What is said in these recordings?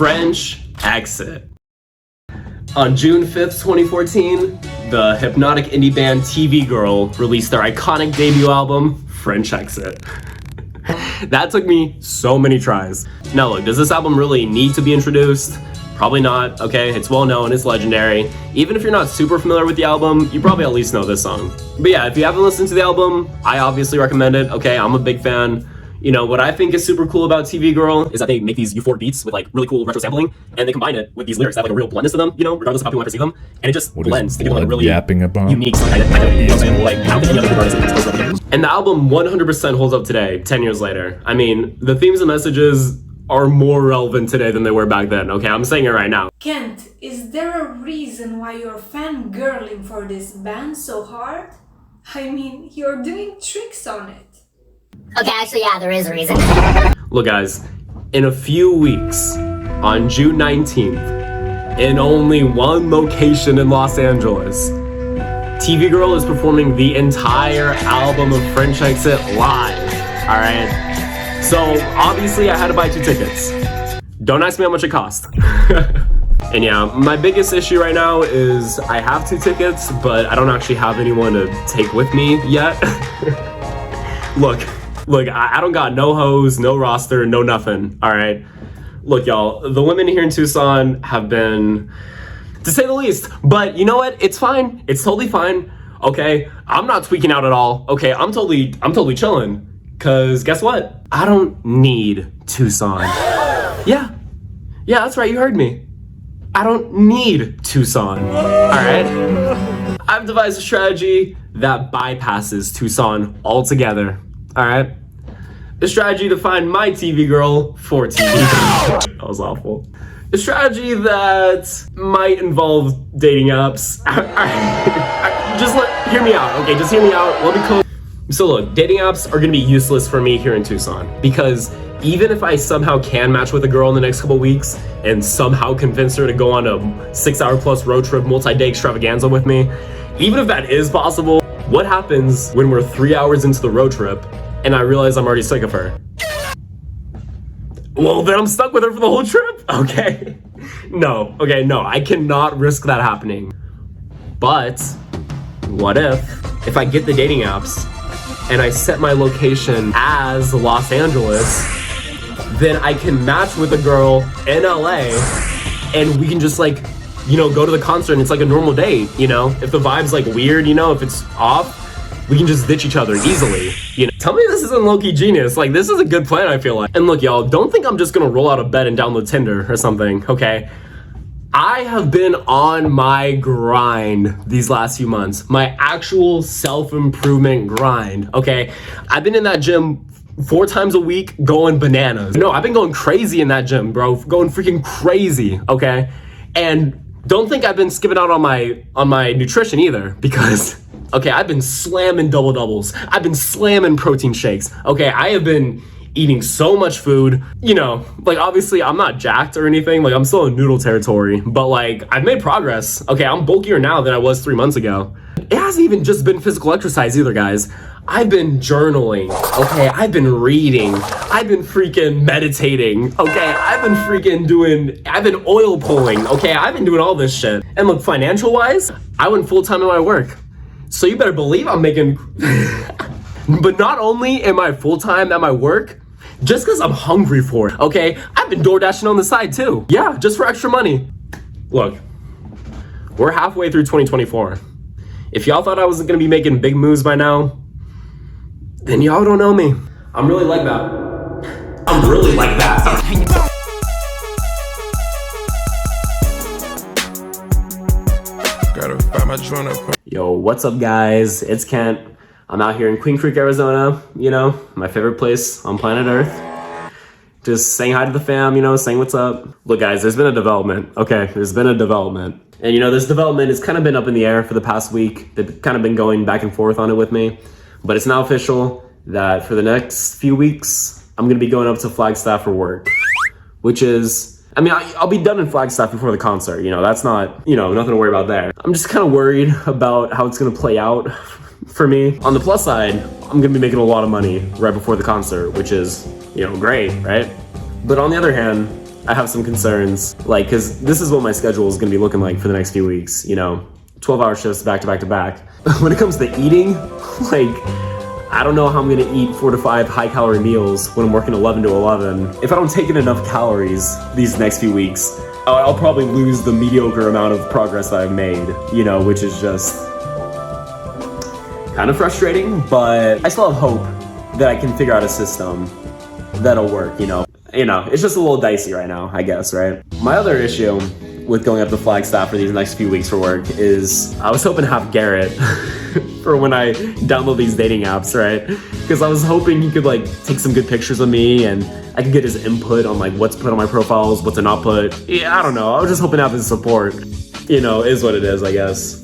French Exit. On June 5th, 2014, the hypnotic indie band TV Girl released their iconic debut album, French Exit. That took me so many tries. Now look, does this album really need to be introduced? Probably not, okay? It's well known, it's legendary. Even if you're not super familiar with the album, you probably at least know this song. But yeah, if you haven't listened to the album, I obviously recommend it, okay? I'm a big fan. You know, what I think is super cool about TV Girl is that they make these euphoric beats with like really cool retro sampling, and they combine it with these lyrics that have like a real bluntness to them, you know, regardless of how people ever see them, and it just blends to give like a really unique song. You know what I'm saying? Like, how can any other artist? And the album 100% holds up today, 10 years later. I mean, the themes and messages are more relevant today than they were back then, okay? I'm saying it right now. Kent, is there a reason why you're fangirling for this band so hard? I mean, you're doing tricks on it. Okay, actually, yeah, there is a reason. Look, guys, in a few weeks, on June 19th, in only one location in Los Angeles, TV Girl is performing the entire album of French Exit live, alright? So, obviously, I had to buy 2 tickets. Don't ask me how much it cost. And yeah, my biggest issue right now is I have 2 tickets, but I don't actually have anyone to take with me yet. Look, I don't got no hoes, no roster, no nothing, all right? Look, y'all, the women here in Tucson have been, to say the least, but you know what? It's fine. It's totally fine, okay? I'm not tweaking out at all, okay? I'm totally chilling, because guess what? I don't need Tucson. Yeah, that's right, you heard me. I don't need Tucson, all right? I've devised a strategy that bypasses Tucson altogether. All right, a strategy to find my TV girl for TV. That was awful. A strategy that might involve dating apps. Hear me out, okay? Just hear me out. Let me code. So look, dating apps are gonna be useless for me here in Tucson because even if I somehow can match with a girl in the next couple weeks and somehow convince her to go on a 6-hour plus road trip multi-day extravaganza with me, even if that is possible, what happens when we're 3 hours into the road trip and I realize I'm already sick of her? Well, then I'm stuck with her for the whole trip? Okay. No, I cannot risk that happening. But what if I get the dating apps and I set my location as Los Angeles, then I can match with a girl in LA and we can just like, you know, go to the concert and it's like a normal date, you know? If the vibe's like weird, you know, if it's off, we can just ditch each other easily, you know? Tell me this isn't low-key genius. Like, this is a good plan, I feel like. And look, y'all, don't think I'm just gonna roll out of bed and download Tinder or something, okay? I have been on my grind these last few months. My actual self-improvement grind, okay? I've been in that gym 4 times a week going bananas. No, I've been going crazy in that gym, bro. Going freaking crazy, okay? And don't think I've been skipping out on my nutrition either, because okay, I've been slamming double doubles. I've been slamming protein shakes. Okay, I have been eating so much food. You know, like obviously I'm not jacked or anything. Like I'm still in noodle territory, but like I've made progress. Okay, I'm bulkier now than I was 3 months ago. It hasn't even just been physical exercise either, guys. I've been journaling, okay? I've been reading. I've been freaking meditating, okay? I've been oil pulling, okay? I've been doing all this shit. And look, financial-wise, I went full-time in my work. So you better believe I'm making... But not only am I full-time at my work, just because I'm hungry for it, okay? I've been door dashing on the side too. Yeah, just for extra money. Look, we're halfway through 2024. If y'all thought I was gonna be making big moves by now, then y'all don't know me. I'm really like that. I'm really like that. Gotta find my joint up. Yo, what's up guys? It's Kent. I'm out here in Queen Creek, Arizona, you know, my favorite place on planet Earth. Just saying hi to the fam, you know, saying what's up. Look guys, there's been a development, okay? There's been a development. And you know, this development has kind of been up in the air for the past week. They've kind of been going back and forth on it with me. But it's now official that for the next few weeks, I'm gonna be going up to Flagstaff for work. Which is, I mean, I'll be done in Flagstaff before the concert, you know, that's not, you know, nothing to worry about there. I'm just kind of worried about how it's gonna play out for me. On the plus side, I'm gonna be making a lot of money right before the concert, which is, you know, great, right? But on the other hand, I have some concerns, like, because this is what my schedule is going to be looking like for the next few weeks, you know, 12-hour shifts back to back to back. When it comes to eating, like, I don't know how I'm going to eat 4 to 5 high-calorie meals when I'm working 11 to 11. If I don't take in enough calories these next few weeks, I'll probably lose the mediocre amount of progress that I've made, you know, which is just kind of frustrating, but I still have hope that I can figure out a system that'll work, you know. It's just a little dicey right now, I guess, right? My other issue with going up to Flagstaff for these next few weeks for work is I was hoping to have Garrett for when I download these dating apps, right? Because I was hoping he could like take some good pictures of me and I could get his input on like what's put on my profiles, what to not put. Yeah, I don't know. I was just hoping to have his support. You know, is what it is, I guess.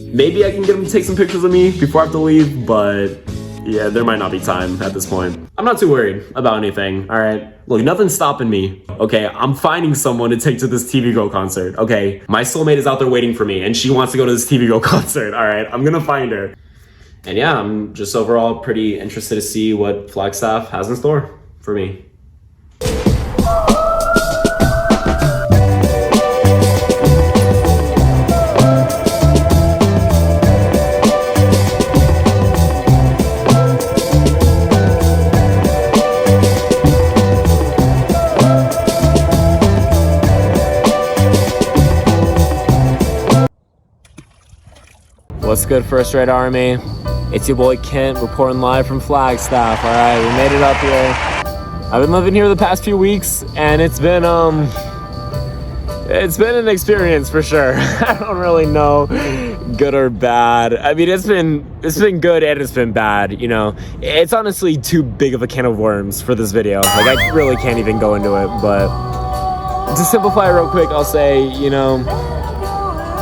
Maybe I can get him to take some pictures of me before I have to leave, but yeah, there might not be time at this point. I'm not too worried about anything, all right? Look, nothing's stopping me, okay? I'm finding someone to take to this TV Girl concert, okay? My soulmate is out there waiting for me, and she wants to go to this TV Girl concert, all right? I'm gonna find her. And yeah, I'm just overall pretty interested to see what Flagstaff has in store for me. What's good, First Rate Army? It's your boy Kent reporting live from Flagstaff. All right, we made it up here. I've been living here the past few weeks, and it's been an experience for sure. I don't really know, good or bad. I mean, it's been good and it's been bad. You know, it's honestly too big of a can of worms for this video. Like, I really can't even go into it. But to simplify real quick, I'll say, you know,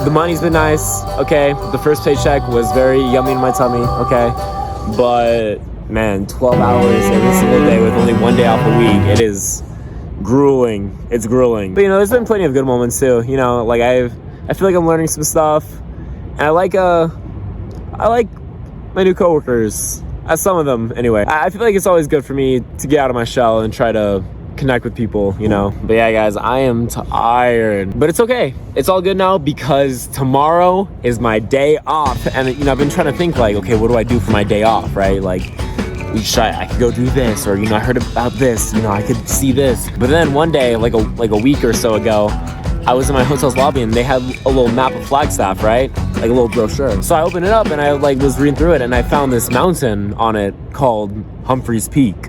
the money's been nice, okay? The first paycheck was very yummy in my tummy, okay? But, man, 12 hours every single day with only 1 day off a week, it is grueling. It's grueling. But, you know, there's been plenty of good moments, too. You know, like, I feel like I'm learning some stuff. And I like my new coworkers. Some of them, anyway. I feel like it's always good for me to get out of my shell and try to connect with people, you know. But yeah, guys, I am tired, but it's okay. It's all good now because tomorrow is my day off. And you know, I've been trying to think like, okay, what do I do for my day off, right? Like, I could go do this, or, you know, I heard about this, you know, I could see this. But then one day, like a week or so ago, I was in my hotel's lobby and they had a little map of Flagstaff, right? Like a little brochure. So I opened it up and I like was reading through it and I found this mountain on it called Humphreys Peak.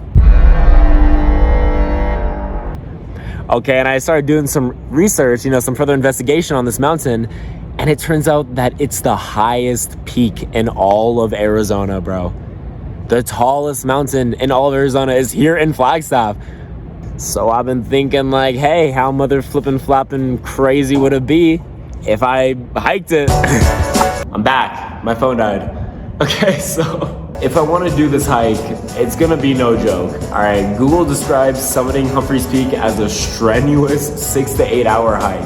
Okay, and I started doing some research, you know, some further investigation on this mountain, and it turns out that it's the highest peak in all of Arizona, bro. The tallest mountain in all of Arizona is here in Flagstaff. So I've been thinking like, hey, how mother flippin' flappin' crazy would it be if I hiked it? I'm back. My phone died. Okay, so if I want to do this hike, it's gonna be no joke. All right, Google describes summiting Humphreys Peak as a strenuous 6 to 8 hour hike.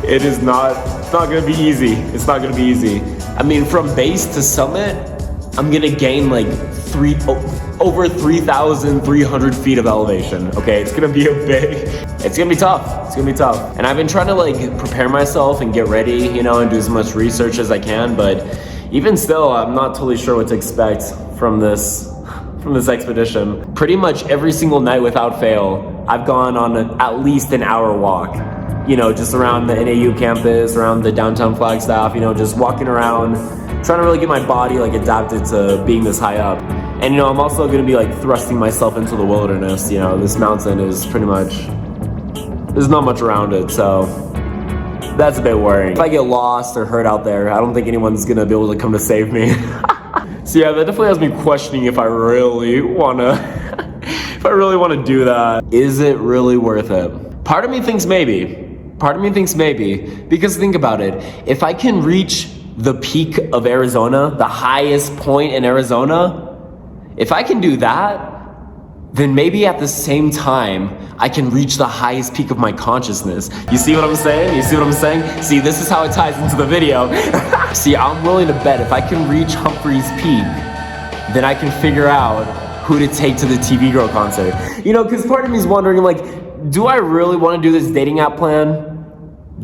It's not gonna be easy. It's not gonna be easy. I mean, from base to summit, I'm gonna gain like over 3,300 feet of elevation. Okay, it's gonna be it's gonna be tough. It's gonna be tough. And I've been trying to like prepare myself and get ready, you know, and do as much research as I can, but even still, I'm not totally sure what to expect from this expedition. Pretty much every single night without fail, I've gone on at least an hour walk. You know, just around the NAU campus, around the downtown Flagstaff, you know, just walking around, trying to really get my body like adapted to being this high up. And you know, I'm also gonna be like thrusting myself into the wilderness. You know, this mountain is pretty much, there's not much around it, so that's a bit worrying. If I get lost or hurt out there, I don't think anyone's gonna be able to come to save me. So yeah, that definitely has me questioning if I really wanna do that. Is it really worth it? Part of me thinks maybe. Because think about it. If I can reach the peak of Arizona, the highest point in Arizona, if I can do that, then maybe at the same time, I can reach the highest peak of my consciousness. You see what I'm saying? See, this is how it ties into the video. See, I'm willing to bet if I can reach Humphreys Peak, then I can figure out who to take to the TV Girl concert. You know, because part of me is wondering, like, do I really want to do this dating app plan?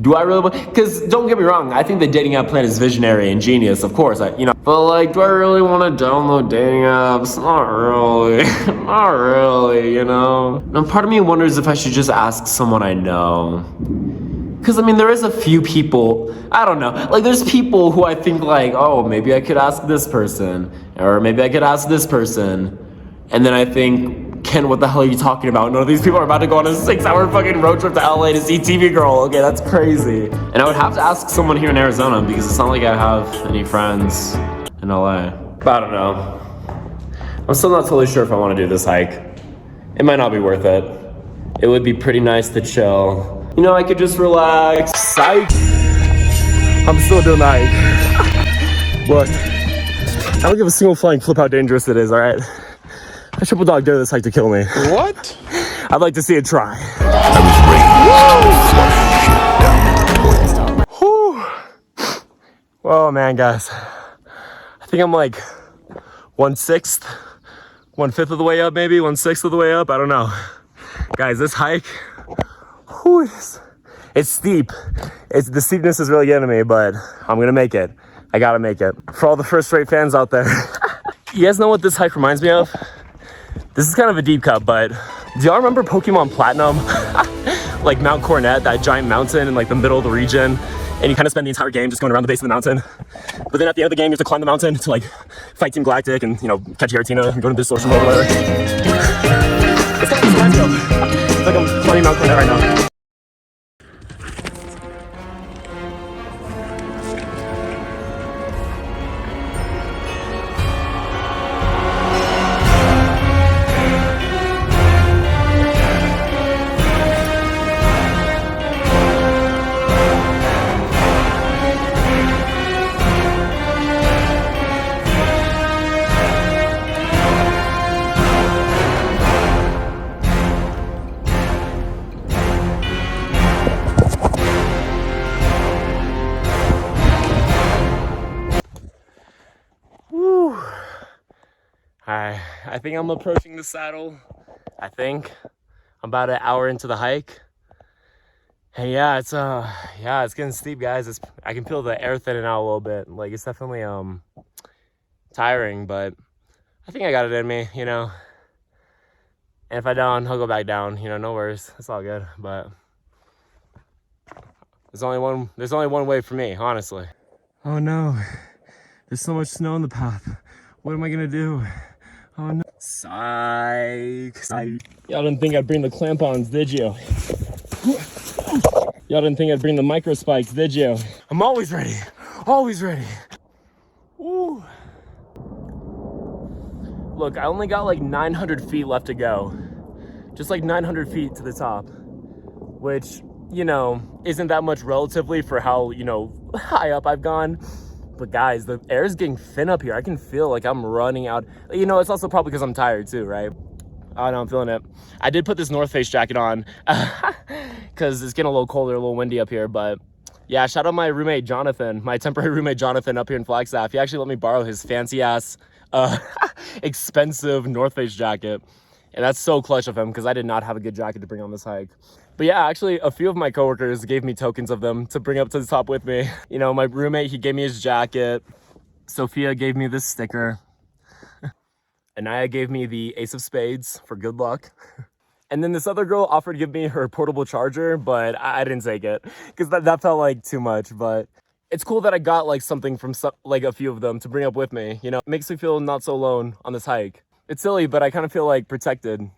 Do I really want? Because don't get me wrong, I think the dating app plan is visionary and genius, of course. But like, do I really want to download dating apps? Not really, not really. Now, part of me wonders if I should just ask someone I know. Because I mean, there is a few people. I don't know. Like, there's people who I think like, oh, maybe I could ask this person, or maybe I could ask this person, and then I think, Ken, what the hell are you talking about? None of these people are about to go on a 6-hour fucking road trip to LA to see TV Girl. Okay, that's crazy. And I would have to ask someone here in Arizona because it's not like I have any friends in LA. But I don't know. I'm still not totally sure if I want to do this hike. It might not be worth it. It would be pretty nice to chill. I could just relax. Psych. I'm still doing the hike. Look, I don't give a single flying flip how dangerous it is, all right? I triple dog dare this hike to kill me. What? I'd like to see it try. Whew. Whoa, man, guys. I think I'm like 1/6, 1/5 of the way up, maybe 1/6 of the way up. I don't know. Guys, this hike, whew, it's steep. The steepness is really getting to me, but I'm gonna make it. I gotta make it. For all the first rate fans out there. You guys know what this hike reminds me of? This is kind of a deep cut, but do y'all remember Pokemon Platinum? Like Mount Coronet, that giant mountain in like the middle of the region, and you kind of spend the entire game just going around the base of the mountain. But then at the end of the game, you have to climb the mountain to like fight Team Galactic and catch Giratina and go to Distortion World or whatever. It's kind of reminds me of. It's like I'm climbing Mount Coronet right now. I think I'm approaching the saddle. I think I'm about an hour into the hike. And yeah, it's getting steep, guys. I can feel the air thinning out a little bit. Like, it's definitely tiring, but I think I got it in me, And if I don't, I'll go back down, no worries. It's all good, but there's only one way for me, honestly. Oh no, there's so much snow in the path. What am I gonna do? Oh no. Psych. Y'all didn't think I'd bring the clamp-ons, did you? Y'all didn't think I'd bring the micro spikes, did you? I'm always ready. Always ready. Woo. Look, I only got like 900 feet left to go. Just like 900 feet to the top. Which, isn't that much relatively for how, high up I've gone. But guys, the air's getting thin up here. I can feel like I'm running out. It's also probably because I'm tired too, right? Oh no, I'm feeling it. I did put this North Face jacket on because it's getting a little colder, a little windy up here. But yeah, shout out my roommate Jonathan, my temporary roommate Jonathan up here in Flagstaff. He actually let me borrow his fancy ass, expensive North Face jacket. And that's so clutch of him because I did not have a good jacket to bring on this hike. But yeah, actually a few of my coworkers gave me tokens of them to bring up to the top with me. My roommate, he gave me his jacket. Sophia gave me this sticker. Anaya gave me the Ace of Spades for good luck. And then this other girl offered to give me her portable charger, but I didn't take it because that felt like too much. But it's cool that I got like something from like a few of them to bring up with me. It makes me feel not so alone on this hike. It's silly, but I kind of feel like protected,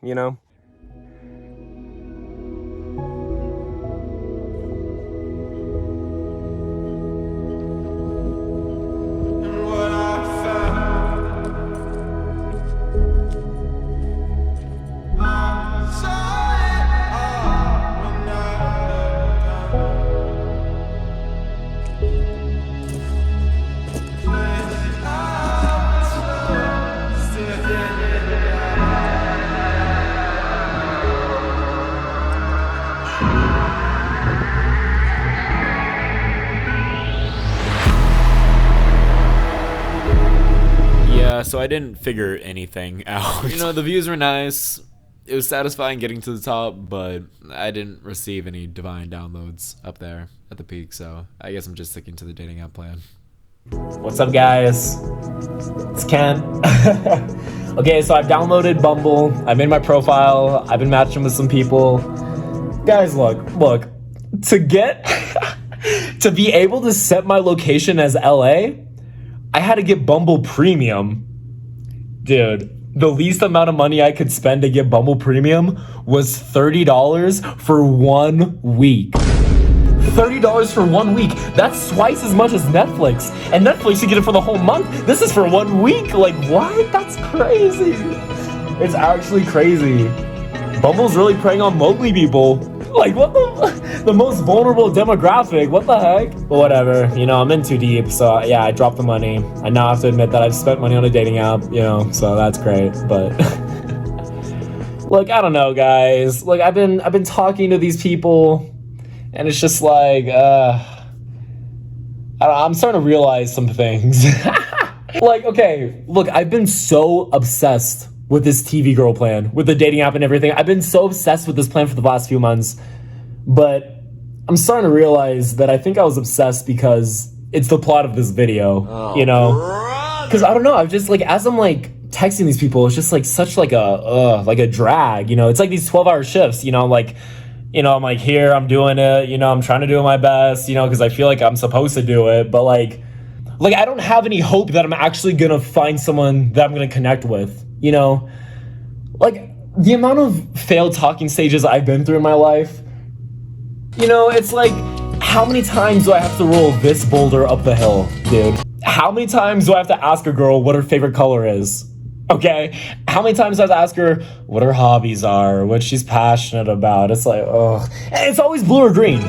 So I didn't figure anything out. The views were nice. it was satisfying getting to the top, but I didn't receive any divine downloads up there at the peak, so I guess I'm just sticking to the dating app plan. What's up, guys? It's Ken. Okay, so I've downloaded Bumble. I made my profile. I've been matching with some people. Guys, look. To get... to be able to set my location as LA, I had to get Bumble Premium. Dude, the least amount of money I could spend to get Bumble Premium was $30 for 1 week. $30 for 1 week. That's twice as much as Netflix. And Netflix, you get it for the whole month. This is for 1 week. Like, what? That's crazy. It's actually crazy. Bumble's really preying on lonely people. Like, what the most vulnerable demographic? What the heck? But whatever. You know, I'm in too deep. So, yeah, I dropped the money. I now have to admit that I've spent money on a dating app, you know, so that's great. But look, I don't know, guys. Look, I've been talking to these people, and it's just like, I'm starting to realize some things. Like, okay, look, I've been so obsessed with this TV girl plan, with the dating app and everything. I've been so obsessed with this plan for the last few months, but I'm starting to realize that I think I was obsessed because it's the plot of this video, you know? Because I don't know, I've just like, as I'm like texting these people, it's just like such like a drag, you know? It's like these 12-hour shifts, you know, like, you know, I'm like, here, I'm doing it, you know, I'm trying to do my best, you know, because I feel like I'm supposed to do it, but like I don't have any hope that I'm actually gonna find someone that I'm gonna connect with, you know? Like, the amount of failed talking stages I've been through in my life, you know, it's like, how many times do I have to roll this boulder up the hill, dude? How many times do I have to ask a girl what her favorite color is? Okay? How many times do I have to ask her what her hobbies are, what she's passionate about? It's like, ugh. And it's always blue or green.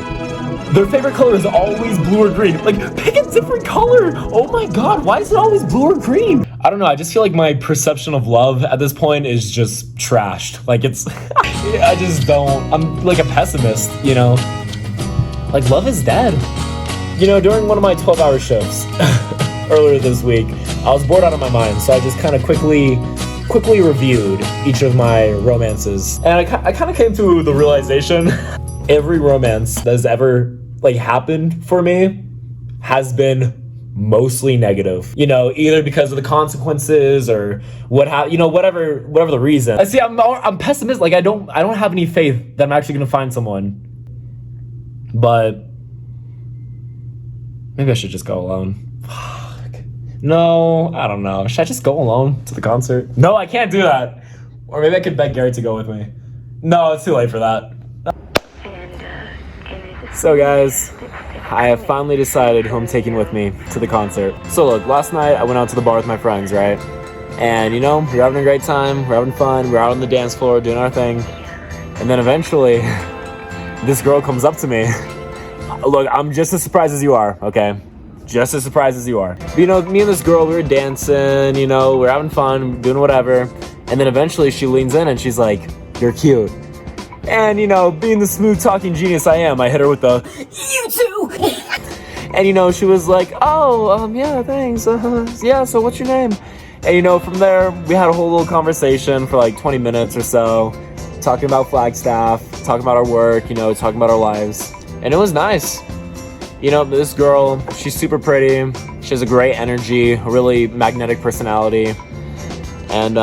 Their favorite color is always blue or green. Like, pick a different color. Oh my God, why is it always blue or green? I don't know, I just feel like my perception of love at this point is just trashed. Like, it's, I just don't, I'm like a pessimist, you know? Like, love is dead. You know, during one of my 12-hour shifts earlier this week, I was bored out of my mind, so I just kind of quickly reviewed each of my romances. And I kind of came to the realization every romance that has ever like happened for me has been mostly negative, you know, either because of the consequences or you know, whatever the reason. I see, I'm pessimistic. Like, I don't have any faith that I'm actually gonna find someone. But maybe I should just go alone. Fuck. No, I don't know. Should I just go alone to the concert? No, I can't do that. Or maybe I could beg Garrett to go with me. No, it's too late for that. So guys, I have finally decided who I'm taking with me to the concert. So look, last night I went out to the bar with my friends, right? And you know, we're having a great time, we're having fun, we're out on the dance floor doing our thing. And then eventually, this girl comes up to me. Look, I'm just as surprised as you are, okay? Just as surprised as you are. But, you know, me and this girl, we were dancing, you know, we're having fun, doing whatever. And then eventually she leans in and she's like, "You're cute." And, you know, being the smooth talking genius I am, I hit her with the, "You too!" And, you know, she was like, "Oh, yeah, thanks. Yeah, so what's your name?" And, you know, from there, we had a whole little conversation for like 20 minutes or so, talking about Flagstaff, talking about our work, you know, talking about our lives. And it was nice. You know, this girl, she's super pretty. She has a great energy, a really magnetic personality. And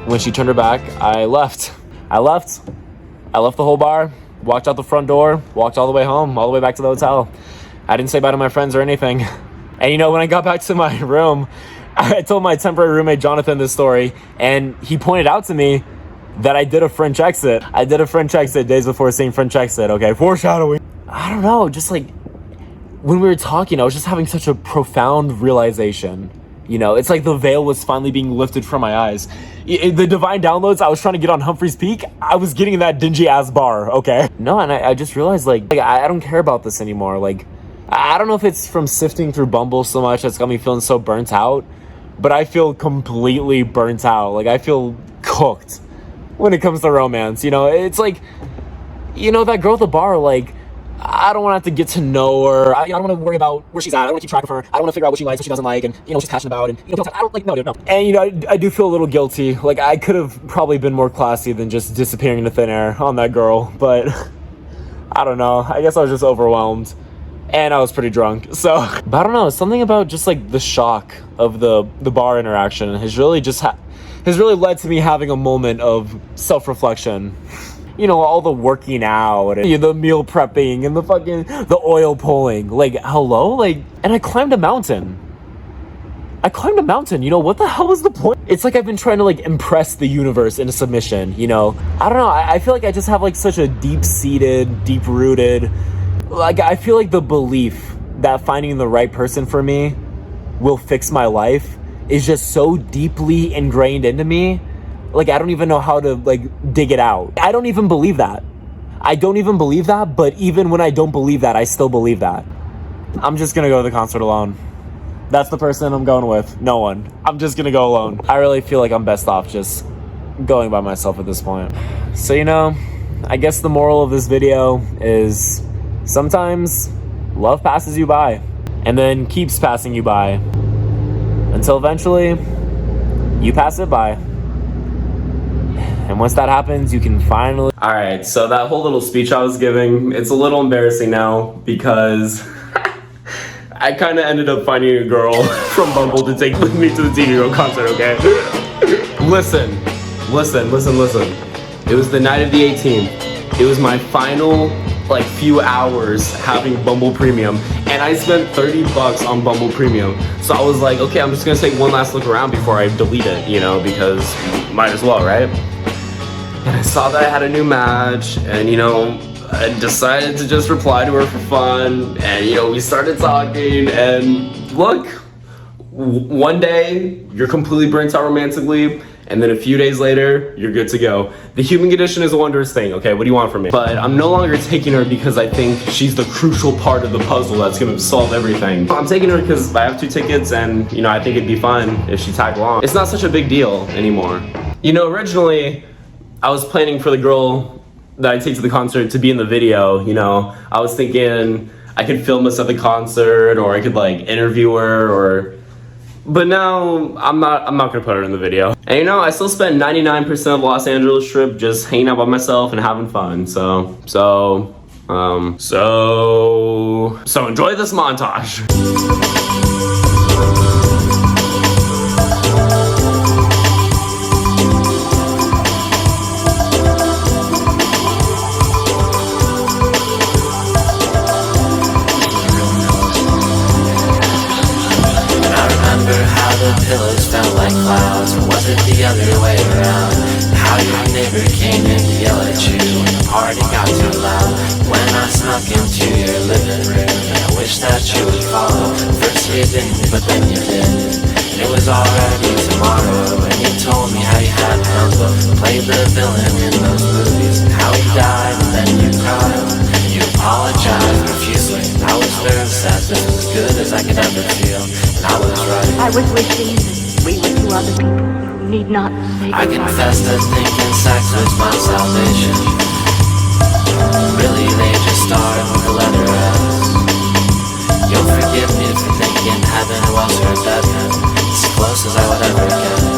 when she turned her back, I left. I left the whole bar, walked out the front door, walked all the way home, all the way back to the hotel. I didn't say bye to my friends or anything. And you know, when I got back to my room, I told my temporary roommate Jonathan this story, and he pointed out to me that I did a French exit. I did a French exit days before saying French exit, okay? Foreshadowing. I don't know, just like, when we were talking, I was just having such a profound realization. You know, it's like the veil was finally being lifted from my eyes. The divine downloads I was trying to get on Humphreys Peak, I was getting in that dingy-ass bar, okay? No, and I just realized, like I don't care about this anymore. Like, I don't know if it's from sifting through Bumble so much that's got me feeling so burnt out, but I feel completely burnt out. Like, I feel cooked when it comes to romance, you know? It's like, you know, that girl at the bar, like, I don't want to have to get to know her. I don't want to worry about where she's at. I don't want to keep track of her. I don't want to figure out what she likes, what she doesn't like, and what she's passionate about. And I don't like no, dude, no. And I do feel a little guilty. Like I could have probably been more classy than just disappearing into thin air on that girl, but I don't know. I guess I was just overwhelmed, and I was pretty drunk. So, but I don't know. Something about just like the shock of the bar interaction has really just has really led to me having a moment of self-reflection. All the working out and the meal prepping and the oil pulling. Like, hello? Like, and I climbed a mountain. What the hell was the point? It's like I've been trying to like impress the universe into submission, I don't know. I feel like I just have like such a deep-seated, deep-rooted, like I feel like the belief that finding the right person for me will fix my life is just so deeply ingrained into me. Like, I don't even know how to, like, dig it out. I don't even believe that. But even when I don't believe that, I still believe that. I'm just gonna go to the concert alone. That's the person I'm going with. No one. I'm just gonna go alone. I really feel like I'm best off just going by myself at this point. So, I guess the moral of this video is sometimes love passes you by and then keeps passing you by until eventually you pass it by. And once that happens, you can finally... All right, so that whole little speech I was giving, it's a little embarrassing now because I kind of ended up finding a girl from Bumble to take with me to the TV Go concert, okay? Listen. It was the night of the 18th. It was my final, few hours having Bumble Premium, and I spent $30 on Bumble Premium. So I was like, okay, I'm just gonna take one last look around before I delete it, because might as well, right? And I saw that I had a new match, and I decided to just reply to her for fun, and we started talking, and look, one day you're completely burnt out romantically, and then a few days later you're good to go. The human condition is a wondrous thing, okay? What do you want from me? But I'm no longer taking her because I think she's the crucial part of the puzzle that's gonna solve everything. I'm taking her because I have 2 tickets, and I think it'd be fun if she tagged along. It's not such a big deal anymore. Originally I was planning for the girl that I take to the concert to be in the video, I was thinking I could film us at the concert, or I could interview her, but now I'm not gonna put her in the video. And I still spent 99% of Los Angeles trip just hanging out by myself and having fun. So enjoy this montage. Pillows felt like clouds, or was it the other way around? How your neighbor came in to yell at you when the party got too loud. When I snuck into your living room, and I wish that you would follow. First you didn't, but then you did. It was already tomorrow, and you told me how you had an uncle who played the villain in those movies, and how he died, and then you cried. You apologized profusely. I was nervous that this was as good as I could ever feel, and I was right. I was wishing that we were 2 other people who need not say I goodbye. confess to thinking sex was my salvation. Really, they just started with the letter S. You'll forgive me for thinking heaven was her death. It's as close as I would ever get.